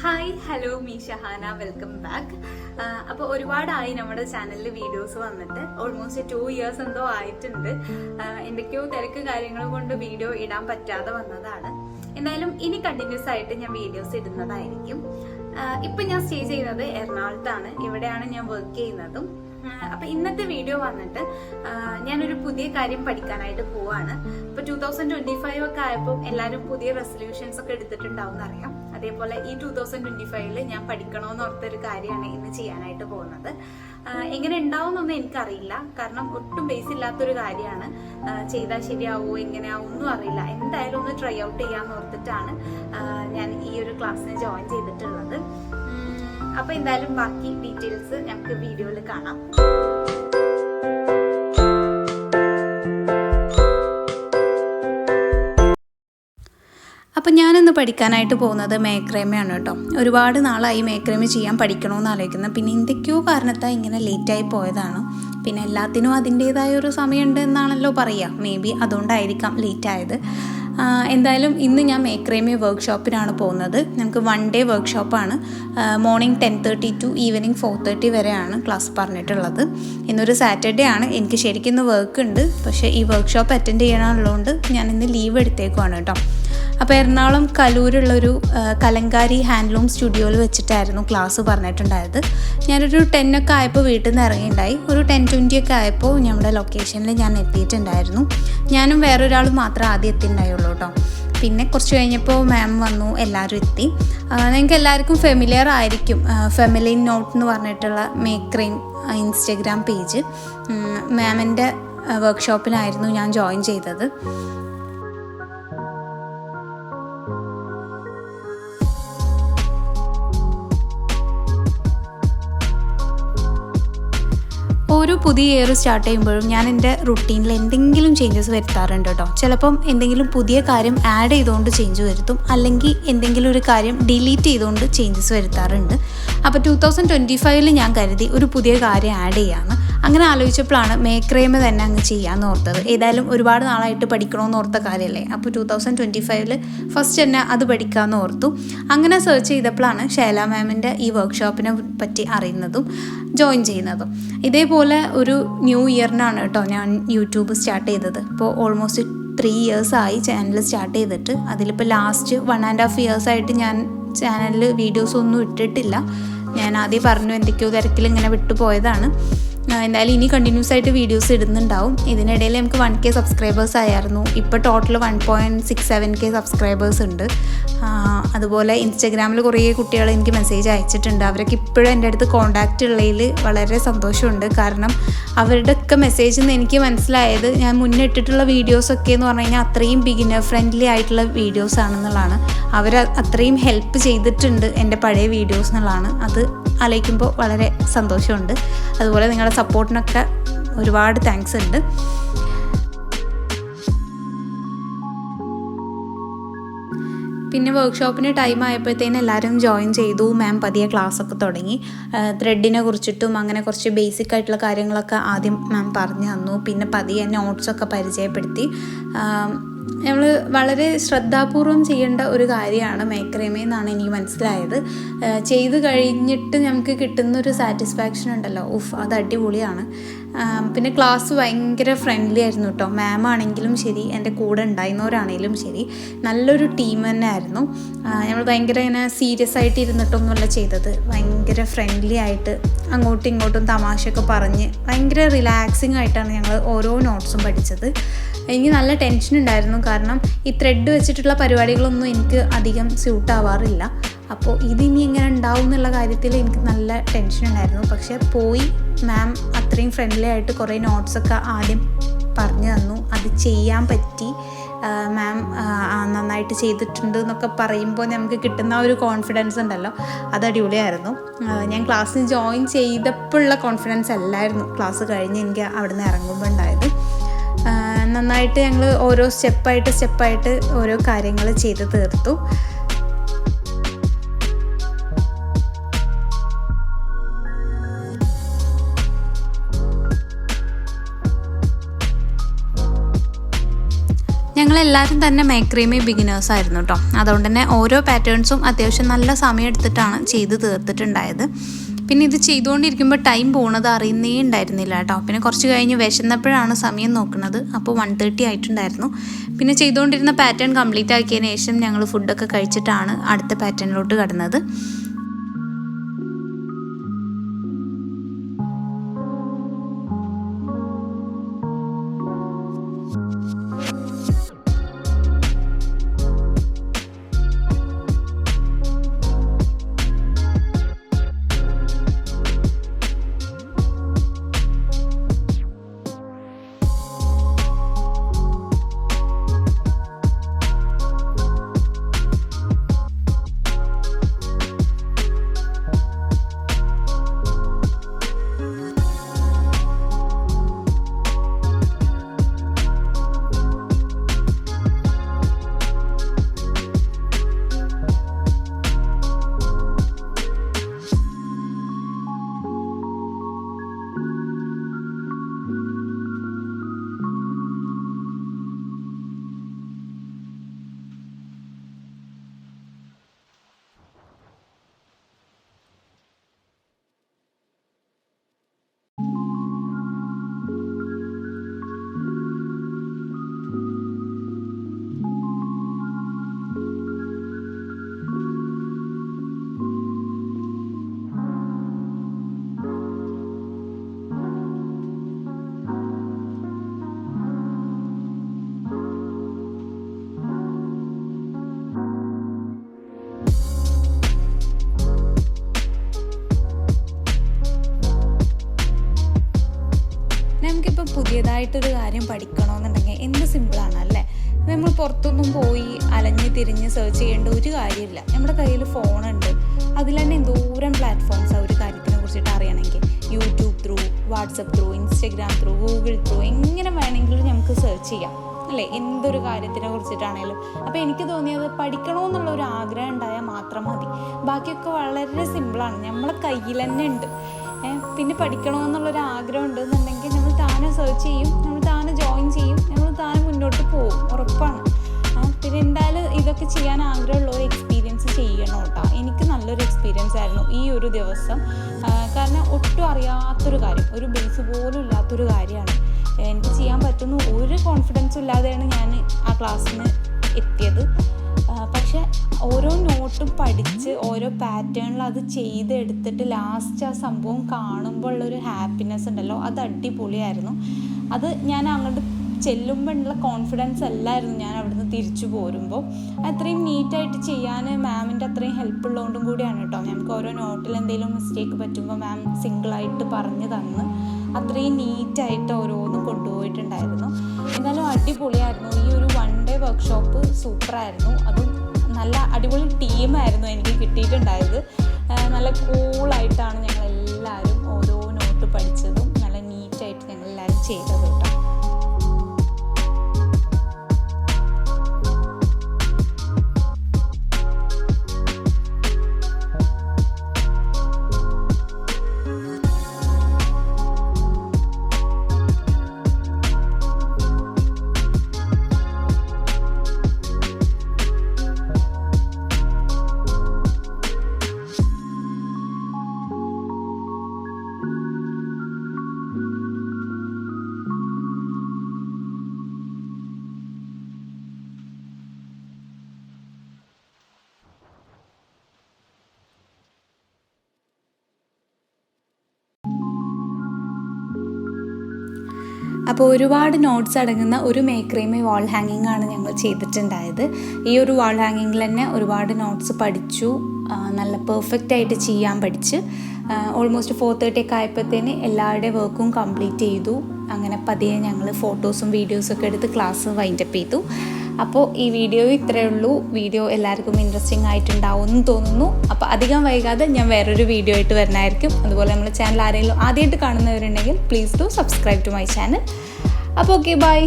Hi hello me Shahana welcome back. അപ്പോൾ ഒരുപാടായി നമ്മുടെ ചാനലിൽ വീഡിയോസ് വന്നിട്ട് ഓൾമോസ്റ്റ് 2 ഇയേഴ്സ് എന്തോ ആയിട്ടുണ്ട്. എന്തൊക്കെയോ തിരക്ക് കാര്യങ്ങൾ കൊണ്ട് വീഡിയോ ഇടാൻ പറ്റാതെ വന്നതാണ്. എന്തായാലും ഇനി കണ്ടിന്യൂസ് ആയിട്ട് ഞാൻ വീഡിയോസ് ഇടുന്നതായിരിക്കും. ഇപ്പം ഞാൻ സ്റ്റേ ചെയ്യുന്നത് എറണാകുളത്താണ്. ഇവിടെയാണ് ഞാൻ വർക്ക് ചെയ്യുന്നതും. അപ്പൊ ഇന്നത്തെ വീഡിയോ വന്നിട്ട് ഞാനൊരു പുതിയ കാര്യം പഠിക്കാനായിട്ട് പോവാണ്. ഇപ്പൊ 2025 ഒക്കെ ആയപ്പോൾ എല്ലാവരും പുതിയ റെസൊല്യൂഷൻസ് ഒക്കെ എടുത്തിട്ടുണ്ടാവും എന്നറിയാം. അതേപോലെ ഈ 2025 ഞാൻ പഠിക്കണമെന്ന് ഓർത്തൊരു കാര്യമാണ് ഇന്ന് ചെയ്യാനായിട്ട് പോകുന്നത്. എങ്ങനെ ഉണ്ടാവുമെന്നൊന്നും എനിക്കറിയില്ല, കാരണം ഒട്ടും ബേസ് ഇല്ലാത്തൊരു കാര്യമാണ്. ചെയ്താൽ ശരിയാവോ എങ്ങനെയാവും ഒന്നും അറിയില്ല. എന്തായാലും ഒന്ന് ട്രൈ ഔട്ട് ചെയ്യാന്ന് ഓർത്തിട്ടാണ് ഞാൻ ഈ ഒരു ക്ലാസ്സിന് ജോയിൻ ചെയ്തിട്ടുള്ളത്. അപ്പൊ എന്തായാലും ബാക്കി ഡീറ്റെയിൽസ് ഞങ്ങൾക്ക് വീഡിയോയിൽ കാണാം. അപ്പം ഞാനിന്ന് പഠിക്കാനായിട്ട് പോകുന്നത് മേക്രേമയാണ് കേട്ടോ. ഒരുപാട് നാളായി മേക്രേമ ചെയ്യാൻ പഠിക്കണമെന്ന് ആലോചിക്കുന്നത്. പിന്നെ എന്തൊക്കെയോ കാരണത്താൽ ഇങ്ങനെ ലേറ്റായി പോയതാണ്. പിന്നെ എല്ലാത്തിനും അതിൻ്റേതായ ഒരു സമയമുണ്ട് എന്നാണല്ലോ പറയുക. മേ ബി അതുകൊണ്ടായിരിക്കാം ലേറ്റായത്. എന്തായാലും ഇന്ന് ഞാൻ മേക്രേമ വർക്ക്ഷോപ്പിനാണ് പോകുന്നത്. നമുക്ക് 1 ഡേ വർക്ക്ഷോപ്പാണ്. മോർണിംഗ് 10:30 ടു ഈവനിങ് 4:30 വരെയാണ് ക്ലാസ് പറഞ്ഞിട്ടുള്ളത്. ഇന്നൊരു സാറ്റർഡേ ആണ്. എനിക്ക് ശരിക്കും ഇന്ന് വർക്ക് ഉണ്ട്. പക്ഷേ ഈ വർക്ക്ഷോപ്പ് അറ്റൻഡ് ചെയ്യാനുള്ളതുകൊണ്ട് ഞാൻ ഇന്ന് ലീവ് എടുത്തേക്കുവാണ് കേട്ടോ. അപ്പോൾ എറണാകുളം കലൂരുള്ളൊരു കലങ്കാരി ഹാൻഡ്ലൂം സ്റ്റുഡിയോയിൽ വെച്ചിട്ടായിരുന്നു ക്ലാസ് പറഞ്ഞിട്ടുണ്ടായത്. ഞാനൊരു 10 ഒക്കെ ആയപ്പോൾ വീട്ടിൽ നിന്ന് ഇറങ്ങിയിട്ടുണ്ടായി. ഒരു 10:20 ഒക്കെ ആയപ്പോൾ ഞങ്ങളുടെ ലൊക്കേഷനിൽ ഞാൻ എത്തിയിട്ടുണ്ടായിരുന്നു. ഞാനും വേറൊരാളും മാത്രമേ ആദ്യം എത്തിയിട്ടുണ്ടായുള്ളൂ കേട്ടോ. പിന്നെ കുറച്ച് കഴിഞ്ഞപ്പോൾ മാം വന്നു, എല്ലാവരും എത്തി. നിങ്ങൾക്ക് എല്ലാവർക്കും ഫെമിലിയർ ആയിരിക്കും ഫെമിലിൻ നോട്ട് എന്ന് പറഞ്ഞിട്ടുള്ള മേക്രൈം ഇൻസ്റ്റഗ്രാം പേജ്. മാമിൻ്റെ വർക്ക്ഷോപ്പിനായിരുന്നു ഞാൻ ജോയിൻ ചെയ്തത്. ഓരോ പുതിയ ഇയർ സ്റ്റാർട്ട് ചെയ്യുമ്പോഴും ഞാൻ എൻ്റെ റുട്ടീനിൽ എന്തെങ്കിലും ചേഞ്ചസ് വരുത്താറുണ്ട് കേട്ടോ. ചിലപ്പം എന്തെങ്കിലും പുതിയ കാര്യം ആഡ് ചെയ്തുകൊണ്ട് ചേഞ്ച് വരുത്തും, അല്ലെങ്കിൽ എന്തെങ്കിലും ഒരു കാര്യം ഡിലീറ്റ് ചെയ്തുകൊണ്ട് ചേഞ്ചസ് വരുത്താറുണ്ട്. അപ്പോൾ 2025 ഞാൻ കരുതി ഒരു പുതിയ കാര്യം ആഡ് ചെയ്യാമെന്ന്. അങ്ങനെ ആലോചിച്ചപ്പോഴാണ് മേക്രേമ തന്നെ അങ്ങ് ചെയ്യാമെന്ന് ഓർത്തത്. ഏതായാലും ഒരുപാട് നാളായിട്ട് പഠിക്കണമെന്ന് ഓർത്ത കാര്യമല്ലേ. അപ്പോൾ 2025 ഫസ്റ്റ് തന്നെ അത് പഠിക്കാമെന്ന് ഓർത്തു. അങ്ങനെ സെർച്ച് ചെയ്തപ്പോഴാണ് ഷൈല മാമിൻ്റെ ഈ വർക്ക്ഷോപ്പിനെ പറ്റി അറിയുന്നതും ജോയിൻ ചെയ്യുന്നതും. ഇതേപോലെ ഒരു ന്യൂ ഇയറിനാണ് കേട്ടോ ഞാൻ യൂട്യൂബ് സ്റ്റാർട്ട് ചെയ്തത്. ഇപ്പോൾ ഓൾമോസ്റ്റ് 3 ഇയേഴ്സ് ആയി ചാനൽ സ്റ്റാർട്ട് ചെയ്തിട്ട്. അതിലിപ്പോൾ ലാസ്റ്റ് 1.5 ഇയേഴ്സ് ആയിട്ട് ഞാൻ ചാനലിൽ വീഡിയോസ് ഒന്നും ഇട്ടിട്ടില്ല. ഞാൻ ആദ്യം പറഞ്ഞു എന്തൊക്കെയോ തിരക്കിൽ ഇങ്ങനെ വിട്ടുപോയതാണ്. എന്തായാലും ഇനി കണ്ടിന്യൂസ് ആയിട്ട് വീഡിയോസ് ഇടുന്നുണ്ടാവും. ഇതിനിടയിൽ നമുക്ക് 1K സബ്സ്ക്രൈബേഴ്സ് ആയിരുന്നു. ഇപ്പോൾ ടോട്ടൽ 1.67K സബ്സ്ക്രൈബേഴ്സ് ഉണ്ട്. അതുപോലെ ഇൻസ്റ്റഗ്രാമിൽ കുറേ കുട്ടികൾ എനിക്ക് മെസ്സേജ് അയച്ചിട്ടുണ്ട്. അവരൊക്കെ ഇപ്പോഴും എൻ്റെ അടുത്ത് കോൺടാക്റ്റ് ഉള്ളതിൽ വളരെ സന്തോഷമുണ്ട്. കാരണം അവരുടെയൊക്കെ മെസ്സേജിൽ നിന്ന് എനിക്ക് മനസ്സിലായത് ഞാൻ മുന്നേ ഇട്ടിട്ടുള്ള വീഡിയോസൊക്കെ എന്ന് പറഞ്ഞു കഴിഞ്ഞാൽ അത്രയും ബിഗിനർ ഫ്രണ്ട്ലി ആയിട്ടുള്ള വീഡിയോസ് ആണെന്നുള്ളതാണ്. അവർ അത്രയും ഹെൽപ്പ് ചെയ്തിട്ടുണ്ട് എൻ്റെ പഴയ വീഡിയോസ് എന്നുള്ളതാണ്. അത് ആലോചിക്കുമ്പോൾ വളരെ സന്തോഷമുണ്ട്. അതുപോലെ നിങ്ങളുടെ സപ്പോർട്ടിനൊക്കെ ഒരുപാട് താങ്ക്സ് ഉണ്ട്. പിന്നെ വർക്ക്ഷോപ്പിന് ടൈം ആയപ്പോഴത്തേനും എല്ലാവരും ജോയിൻ ചെയ്തു. മാം പതിയെ ക്ലാസ്സൊക്കെ തുടങ്ങി. ത്രെഡിനെ കുറിച്ചിട്ടും അങ്ങനെ കുറച്ച് ബേസിക് ആയിട്ടുള്ള കാര്യങ്ങളൊക്കെ ആദ്യം മാം പറഞ്ഞു തന്നു. പിന്നെ പതിയെ നോട്ട്സൊക്കെ പരിചയപ്പെടുത്തി. നമ്മൾ വളരെ ശ്രദ്ധാപൂർവം ചെയ്യേണ്ട ഒരു കാര്യമാണ് മേക്രേമ എന്നാണ് എനിക്ക് മനസ്സിലായത്. ചെയ്ത് കഴിഞ്ഞിട്ട് നമുക്ക് കിട്ടുന്നൊരു സാറ്റിസ്ഫാക്ഷൻ ഉണ്ടല്ലോ, അത് അടിപൊളിയാണ്. പിന്നെ ക്ലാസ് ഭയങ്കര ഫ്രണ്ട്ലി ആയിരുന്നു കേട്ടോ. മാം ആണെങ്കിലും ശരി, എൻ്റെ കൂടെ ഉണ്ടായിരുന്നവരാണെങ്കിലും ശരി, നല്ലൊരു ടീം തന്നെ ആയിരുന്നു. നമ്മൾ ഭയങ്കര ഇങ്ങനെ സീരിയസ് ആയിട്ട് ഇരുന്നിട്ടൊന്നുമല്ല ചെയ്തത്. ഭയങ്കര ഫ്രണ്ട്ലി ആയിട്ട് അങ്ങോട്ടും ഇങ്ങോട്ടും തമാശയൊക്കെ പറഞ്ഞ് ഭയങ്കര റിലാക്സിങ് ആയിട്ടാണ് ഞങ്ങൾ ഓരോ നോട്ട്സും പഠിച്ചത്. എനിക്ക് നല്ല ടെൻഷൻ ഉണ്ടായിരുന്നു, കാരണം ഈ ത്രെഡ് വെച്ചിട്ടുള്ള പരിപാടികളൊന്നും എനിക്ക് അധികം സ്യൂട്ട് ആവാറില്ല. അപ്പോൾ ഇതിനി എങ്ങനെ ഉണ്ടാവും എന്നുള്ള കാര്യത്തിൽ എനിക്ക് നല്ല ടെൻഷൻ ഉണ്ടായിരുന്നു. പക്ഷേ പോയി മാം അത്രയും ഫ്രണ്ട്ലി ആയിട്ട് കുറേ നോട്ട്സൊക്കെ ആദ്യം പറഞ്ഞു തന്നു. അത് ചെയ്യാൻ പറ്റി. മാം നന്നായിട്ട് ചെയ്തിട്ടുണ്ട് എന്നൊക്കെ പറയുമ്പോൾ നമുക്ക് കിട്ടുന്ന ഒരു കോൺഫിഡൻസ് ഉണ്ടല്ലോ, അത് അടിപൊളിയായിരുന്നു. ഞാൻ ക്ലാസ്സിൽ ജോയിൻ ചെയ്തപ്പോഴുള്ള കോൺഫിഡൻസ് അല്ലായിരുന്നു ക്ലാസ് കഴിഞ്ഞ് എനിക്ക് അവിടെ നിന്ന് ഇറങ്ങുമ്പോൾ ഉണ്ടായത്. നന്നായിട്ട് ഞങ്ങൾ ഓരോ സ്റ്റെപ്പായിട്ട് ഓരോ കാര്യങ്ങൾ ചെയ്ത് തീർത്തു. ഞങ്ങളെല്ലാവരും തന്നെ മേക്രേമി ബിഗിനേഴ്സ് ആയിരുന്നു കേട്ടോ. അതുകൊണ്ട് തന്നെ ഓരോ പാറ്റേൺസും അത്യാവശ്യം നല്ല സമയം എടുത്തിട്ടാണ് ചെയ്ത് തീർത്തിട്ടുണ്ടായത്. പിന്നെ ഇത് ചെയ്തുകൊണ്ടിരിക്കുമ്പോൾ ടൈം പോകുന്നത് അറിയുന്നേ ഉണ്ടായിരുന്നില്ല കേട്ടോ. പിന്നെ കുറച്ച് കഴിഞ്ഞ് വിശന്നപ്പോഴാണ് സമയം നോക്കുന്നത്. അപ്പോൾ 1:30 ആയിട്ടുണ്ടായിരുന്നു. പിന്നെ ചെയ്തുകൊണ്ടിരുന്ന പാറ്റേൺ കംപ്ലീറ്റ് ആക്കിയതിന് ശേഷം ഞങ്ങൾ ഫുഡൊക്കെ കഴിച്ചിട്ടാണ് അടുത്ത പാറ്റേണിലോട്ട് കടന്നത്. നമുക്കിപ്പോൾ പുതിയതായിട്ടൊരു കാര്യം പഠിക്കണമെന്നുണ്ടെങ്കിൽ എന്ത് സിമ്പിളാണ് അല്ലേ. നമ്മൾ പുറത്തൊന്നും പോയി അലഞ്ഞ് തിരിഞ്ഞ് സെർച്ച് ചെയ്യേണ്ട ഒരു കാര്യമില്ല. നമ്മുടെ കയ്യിൽ ഫോണുണ്ട്. അതിൽ തന്നെ എന്തോരം പ്ലാറ്റ്ഫോംസാണ് ഒരു കാര്യത്തിനെ കുറിച്ചിട്ട് അറിയണമെങ്കിൽ. YouTube through, WhatsApp through, Instagram through, Google through, എങ്ങനെ വേണമെങ്കിലും നമുക്ക് സെർച്ച് ചെയ്യാം അല്ലേ, എന്തൊരു കാര്യത്തിനെ കുറിച്ചിട്ടാണേലും. അപ്പോൾ എനിക്ക് തോന്നിയത് പഠിക്കണമെന്നുള്ളൊരു ആഗ്രഹം ഉണ്ടായാൽ മാത്രം മതി. ബാക്കിയൊക്കെ വളരെ സിമ്പിളാണ്, നമ്മളെ കയ്യിൽ തന്നെ ഉണ്ട്. പിന്നെ പഠിക്കണമെന്നുള്ളൊരു ആഗ്രഹം ഉണ്ടെന്നുണ്ടെങ്കിൽ നമ്മൾ താനെ സെർച്ച് ചെയ്യും, നമ്മൾ താനെ ജോയിൻ ചെയ്യും, നമ്മൾ താനെ മുന്നോട്ട് പോകും, ഉറപ്പാണ്. പിന്നെ എന്തായാലും ഇതൊക്കെ ചെയ്യാൻ ആഗ്രഹമുള്ളൊരു എക്സ്പീരിയൻസ് ചെയ്യണം കേട്ടോ. എനിക്ക് നല്ലൊരു എക്സ്പീരിയൻസ് ആയിരുന്നു ഈ ഒരു ദിവസം. കാരണം ഒട്ടും അറിയാത്തൊരു കാര്യം, ഒരു ബേസ് പോലും ഇല്ലാത്തൊരു കാര്യമാണ്. എനിക്ക് ചെയ്യാൻ പറ്റുന്ന ഒരു കോൺഫിഡൻസും ഇല്ലാതെയാണ് ഞാൻ ആ ക്ലാസ്സിന് എത്തിയത്. പക്ഷെ ഓരോ നോട്ടും പഠിച്ച് ഓരോ പാറ്റേണിൽ അത് ചെയ്തെടുത്തിട്ട് ലാസ്റ്റ് ആ സംഭവം കാണുമ്പോൾ ഉള്ളൊരു ഹാപ്പിനെസ് ഉണ്ടല്ലോ, അത് അടിപൊളിയായിരുന്നു. അത് ഞാൻ അങ്ങോട്ട് ചെല്ലുമ്പോൾ ഉള്ള കോൺഫിഡൻസ് അല്ലായിരുന്നു ഞാൻ അവിടുന്ന് തിരിച്ചു പോരുമ്പോൾ. അത്രയും നീറ്റായിട്ട് ചെയ്യാൻ മാമിൻ്റെ അത്രയും ഹെൽപ്പ് ഉള്ളതുകൊണ്ടും കൂടിയാണ് കേട്ടോ. ഞങ്ങൾക്ക് ഓരോ നോട്ടിൽ എന്തെങ്കിലും മിസ്റ്റേക്ക് പറ്റുമ്പോൾ മാം സിംഗിളായിട്ട് പറഞ്ഞു തന്ന് അത്രയും നീറ്റായിട്ട് ഓരോന്നും കൊണ്ടുപോയിട്ടുണ്ടായിരുന്നു. എന്തായാലും അടിപൊളിയായിരുന്നു. ഈ ഒരു 1 ഡേ വർക്ക്ഷോപ്പ് സൂപ്പറായിരുന്നു. അതും നല്ല അടിപൊളി ടീമായിരുന്നു എനിക്ക് കിട്ടിയിട്ടുണ്ടായത്. നല്ല കൂളായിട്ടാണ് ഞങ്ങളെല്ലാവരും ഓരോ നോട്ട് പഠിച്ചതും നല്ല നീറ്റായിട്ട് ഞങ്ങളെല്ലാവരും ചെയ്തത് കേട്ടോ. അപ്പോൾ ഒരുപാട് നോട്ട്സ് അടങ്ങുന്ന ഒരു മേക്രേമി വാൾ ഹാങ്ങിങ് ആണ് ഞങ്ങൾ ചെയ്തിട്ടുണ്ടായത്. ഈ ഒരു വാൾ ഹാങ്ങിങ്ങിൽ തന്നെ ഒരുപാട് നോട്ട്സ് പഠിച്ചു, നല്ല പെർഫെക്റ്റ് ആയിട്ട് ചെയ്യാൻ പഠിച്ച്. ഓൾമോസ്റ്റ് 4:30 ഒക്കെ ആയപ്പോഴത്തേന് എല്ലാവരുടെ വർക്കും കംപ്ലീറ്റ് ചെയ്തു. അങ്ങനെ പതിയെ ഞങ്ങൾ ഫോട്ടോസും വീഡിയോസൊക്കെ എടുത്ത് ക്ലാസ് വൈൻഡപ്പ് ചെയ്തു. അപ്പോൾ ഈ വീഡിയോ ഇത്രയേ ഉള്ളൂ. വീഡിയോ എല്ലാവർക്കും ഇൻട്രസ്റ്റിംഗ് ആയിട്ടുണ്ടാവും എന്ന് തോന്നുന്നു. അപ്പോൾ അധികം വൈകാതെ ഞാൻ വേറൊരു വീഡിയോ ആയിട്ട് വരുന്നതായിരിക്കും. അതുപോലെ നമ്മുടെ ചാനൽ ആരെങ്കിലും ആദ്യമായിട്ട് കാണുന്നവരുണ്ടെങ്കിൽ please do subscribe to my channel. അപ്പോൾ ഓക്കെ, ബൈ.